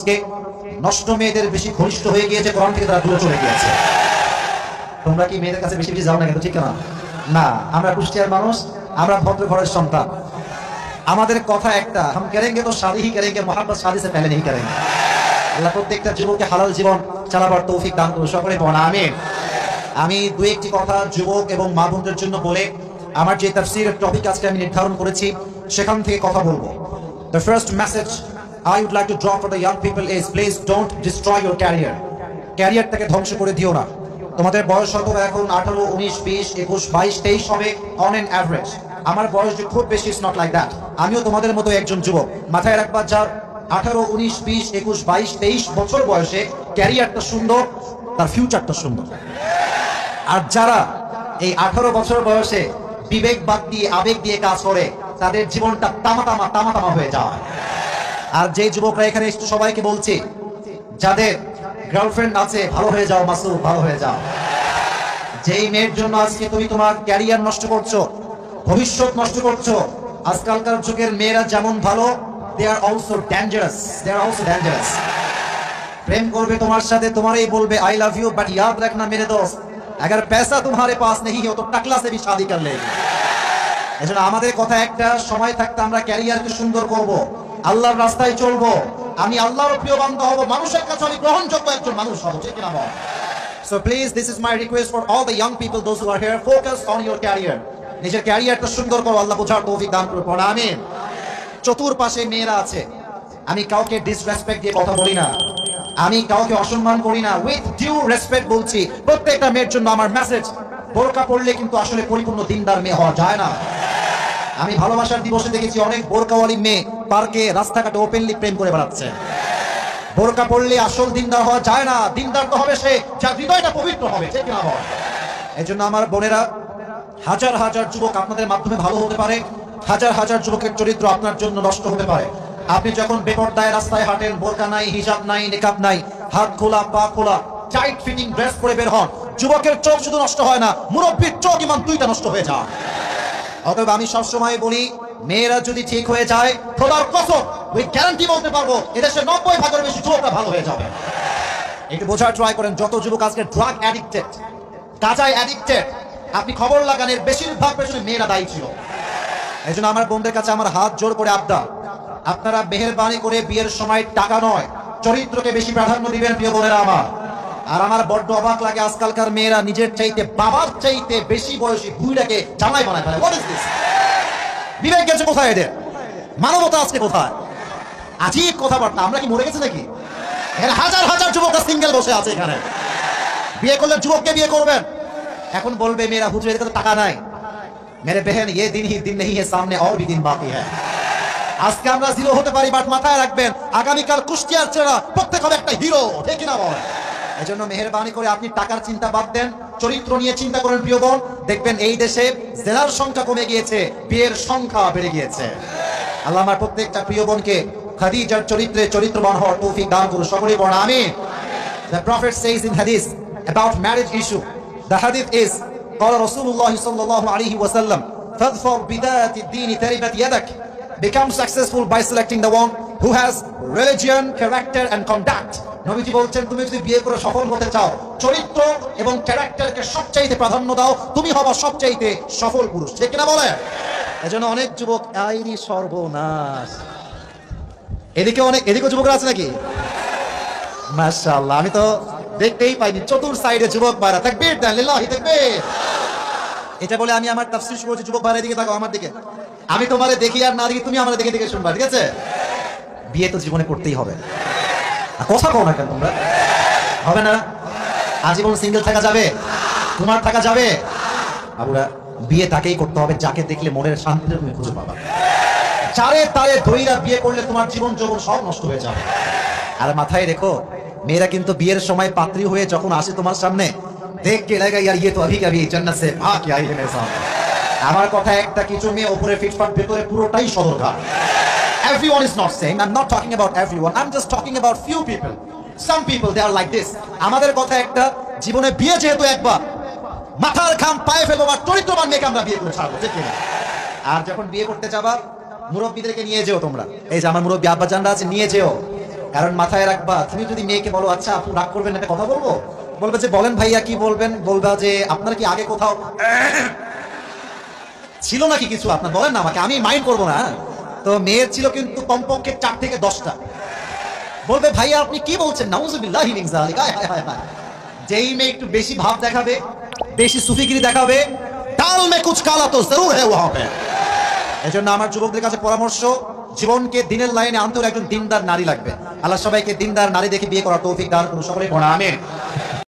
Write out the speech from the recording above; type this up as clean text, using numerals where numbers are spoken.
আজকে নষ্ট মেয়েদের বেশি ঘনিষ্ঠ হয়ে গিয়েছে, কোরআন থেকে তারা দূরে চলে গিয়েছে। তোমরা কি মেয়েদের কাছে বেশি বেশি যাও না? কিন্তু ঠিক না, না, আমরা কুষ্টিয়ার মানুষ, আমরা ভদ্র ঘরের সন্তান। আমাদের কথা একটা, হাম করেঙ্গে তো শাদি হি করেঙ্গে, মোহাম্মদ শাদি সে পেহলে नहीं करेंगे। আল্লাহ প্রত্যেকটা যুবককে হালাল জীবন চালাবার তৌফিক দান করুন, সকলে বলেন আমিন। আমি দুই একটি কথা যুবক এবং মা বোনদের জন্য বলে আমার যে তাফসীরের টপিক আজকে আমি নির্ধারণ করেছি সেখান থেকে কথা বলবো। The first message I would like to drop for the young people is please don't destroy your career. ক্যারিয়ারটাকে ধ্বংস করে দিও না। তোমাদের বয়স হয়তো এখন 18, 19, 20, 21, 22, 23 হবে অন এন অ্যাভারেজ। আমার বয়স যে খুব বেশি, ইজ নট লাইক দ্যাট। আমিও তোমাদের মতো একজন যুবক। মাথায় রাখবা, যার 18, 19, 20, 21, 22, 23 বছর বয়সে ক্যারিয়ারটা সুন্দর, তার ফিউচারটা সুন্দর। আর যারা এই 18 বছর বয়সে বিবেক বাদ দিয়ে আবেগ দিয়ে কাজ করে, তাদের জীবনটা তামা হয়ে যায়। আর যে যুবকরা এখানে একটু সবাইকে বলছি, যাদের গার্লফ্রেন্ড আছে, ভালো হয়ে যাও মাসুদ, ভালো হয়ে যাও। যেই মেয়ের জন্য আজকে তুমি তোমার ক্যারিয়ার নষ্ট করছো, ভবিষ্যৎ নষ্ট করছো, আজকালকার যুগের মেয়েরা যেমন ভালো, দে আর অলসো ডেঞ্জারাস, প্রেম করবে তোমার সাথে, তোমারই বলবে আই লাভ ইউ, বাট याद रखना मेरे दोस्त अगर पैसा तुम्हारे पास नहीं हो तो टकला से भी शादी कर लेगी। এজন্য আমাদের কথা একটা, সময় থাকতে আমরা ক্যারিয়ারকে সুন্দর করব, আল্লাহর রাস্তায় চলবো, আমি আল্লাহর প্রিয় বান্দা হব, মানুষের কাছে আমি গ্রহণযোগ্য একজন মানুষ হব, ঠিক না বল? So please, this is my request for all the young people, those who are here, focus on your career. নিজের ক্যারিয়ারটা সুন্দর করো, আল্লাহ বোঝার তৌফিক দান করুন, আমিন। চতুর্পাশে মেয়েরা আছে, আমি কাউকে ডিসরেসপেক্ট দিয়ে কথা বলি না, আমি কাউকে অসম্মান করি না, উইথ ডিউ রেসপেক্ট বলছি। প্রত্যেকটা মেয়ের জন্য আমার মেসেজ, বোরকা পরলে কিন্তু আসলে পরিপূর্ণ দিনদার মেয়ে হওয়া যায় না। আমি ভালোবাসার দিবসে দেখেছি অনেক বোরকাওয়ালি মেয়ে পার্কে, রাস্তাঘাটে ওপেনলি প্রেম করে বেড়াচ্ছে। বোরকা পরলে আসল দিনদার হওয়া যায় না। দিনদার তো হবে সে যার হৃদয়টা পবিত্র হবে, ঠিক না বল? এই জন্য আমার বোনেরা, হাজার হাজার যুবক আপনাদের মাধ্যমে ভালো হতে পারে, হাজার হাজার যুবকের চরিত্র আপনার জন্য নষ্ট হতে পারে। আপনি যখন বেপরদায় রাস্তায় হাঁটেন, বোরকা নাই, হিজাব নাই, নিকাব নাই, হাত খোলা, পা খোলা, টাইট ফিটিং ড্রেস পরে বের হন, যুবকের চোখ শুধু নষ্ট হয় না, মুরব্বীর চোখ ইমান দুইটা নষ্ট হয়ে যায়। অতএব আমি সবসময় বলি, মেয়েরা যদি ঠিক হয়ে যায়, খোদার কসম ওই গ্যারান্টি বলতে পারবো এদেশে 90% বেশি যুবকরা ভালো হয়ে যাবে। একটু বোঝার ট্রাই করেন, যত যুবক আজকে ড্রাগ অ্যাডিক্টেড, গাঁজায় অ্যাডিক্টেড, আপনি খবর লাগানের বেশিরভাগ পেছনে মেয়েরা দায়ী ছিল। এই জন্য আমার বোনদের কাছে আমার হাত জোর করে আবদার, আপনারা মেহেরবানি করে বিয়ের সময় টাকা নয়, চরিত্রকে বেশি প্রাধান্য দিবেন প্রিয় বোনেরা আমার। আর আমার বড্ড অবাক লাগে, আজকালকার মেয়েরা নিজের চাইতে, বাবার চাইতে বেশি বয়সী বুড়িটাকে জামাই বানায় ফেলে। What is this? বিবেক গেছে কোথায় এদের? মানবতা আজকে কোথায়? আজীব কথাবার্তা। আমরা কি মরে গেছি নাকি? এখানে হাজার হাজার যুবকরা সিঙ্গেল বসে আছে। এখানে বিয়ে করলে যুবককে বিয়ে করবেন, এখন বলবে মেয়েরা হুজুর এদের কাছে টাকা নাই। মেরে বেহেন, ये दिन ही दिन नहीं है, सामने और भी दिन बाकी है। আজকে আমরা জিরো হতে পারি, বাট মাথায় রাখবেন আগামীকাল কুষ্টিয়ার ছেলেরা প্রত্যেক হবে একটা হিরো, ঠিক না বল? এজন্য মেহেরবানি করে আপনি টাকার চিন্তা বাদ দেন, চরিত্র নিয়ে চিন্তা করেন প্রিয় বোন। দেখবেন এই দেশে জেলার সংখ্যা কমে গিয়েছে, বিয়ের সংখ্যা বেড়ে গিয়েছে। আল্লাহ আমার প্রত্যেকটা প্রিয় বোনকে খাদিজার চরিত্রে চরিত্রবান হওয়ার তৌফিক দান করুন, সকলেই বলেন আমিন। The Prophet says in hadith about marriage issue, the hadith is قال رسول الله صلى الله عليه وسلم فاظفر بذات الدين تربت يدك. Become successful by selecting the one who has religion, character and conduct. নবীজি বলছেন, তুমি যদি বিয়ে করে সফল হতে চাও, চরিত্র এবং ক্যারেক্টারকে সবচাইতে প্রাধান্য দাও, তুমি হবা সবচাইতে সফল পুরুষ, ঠিক না বলে? এজন্য অনেক যুবক, আইরি সর্বনাশ, এদিকে যুবকরা আছে নাকি? মাশাআল্লাহ, আমি তো দেখতেই পাইনি। চতুর সাইডে যুবক ভাইরা, তাকবীর দেন, লিল্লাহি তাকবীর। এটা বলে আমি আমার তাফসীর শুরু করছি, যুবক ভাইরা দিকে তাকাও, আমার দিকে। আমি তোমারে দেখি আর না দেখি, তুমি আমার দেখে দেখে শুনবা, ঠিক আছে? বিয়ে তো জীবনে করতেই হবে। কথা কও না কেন তোমরা? হবে না? আজীবন সিঙ্গেল থাকা যাবে? তোমার থাকা যাবে? বাবুরা, বিয়ে তাকেই করতে হবে যাকে দেখলে মনের শান্তিটা তুমি খুঁজে পাবা। চারে তারে ধইরা বিয়ে করলে তোমার জীবন যৌবন সব নষ্ট হয়ে যাবে। আর মাথায় রেখো, মেয়েরা কিন্তু বিয়ের সময় পাত্রী হয়ে যখন আসে তোমার সামনে, দেখ কে লাগা ইয়ার ইয়ে তো अभी कभी जन्नत से भाग के आई है मेरे सामने। আমার কথা একটা, কিছু মেয়ে উপরে ফিটফাট, ভেতরে পুরোটাই Sadarghat. Everyone is not same. I'm not talking about everyone. I'm just talking about few people. Some people they are like this. আমাদের কথা একটা, জীবনে বিয়ে যেহেতু একবার, মাথার ঘাম পায়ে ফেলবো, আর চরিত্রবান মেয়েকে আমরা বিয়ে করে ছাড়বো, ঠিক না? আর যখন বিয়ে করতে যাবা, মুরব্বীদেরকে নিয়ে যেও তোমরা। এই যে আমার মুরব্বী আব্বাজানরা আছে, নিয়ে যেও। কারণ মাথায় রাখবা, তুমি যদি মেয়েকে বলো আচ্ছা আপনি রাগ করবেন একটা কথা বলবো, বলবে যে বলেন ভাইয়া কি বলবেন, বলবা যে আপনার কি আগে কোথাও ছিল নাকি কিছু, আপনার বলেন না আমাকে, আমি মাইন্ড করবো না। তো মেয়ের ছিল কিন্তু কমপক্ষে 4 থেকে 10টা। বলবে ভাইয়া আপনি কি বলছেন, নাউজুবিল্লাহি মিন যালিক। হায় হায় হায় হায়। যেই মেয়ে একটু বেশি ভাব দেখাবে, বেশি সুফিগিরি দেখাবে, ডাল মে কুছ কালা তো জরুর হ্যায় ওয়াহা পে। এজন্য আমার যুবকদের কাছে পরামর্শ, জীবনকে দিনের লাইনে আনতে হলে একজন দিনদার নারী লাগবে। আল্লাহ সবাইকে দিনদার নারী দেখে বিয়ে করার তৌফিক দান করুন, সকলে পড়া আমিন।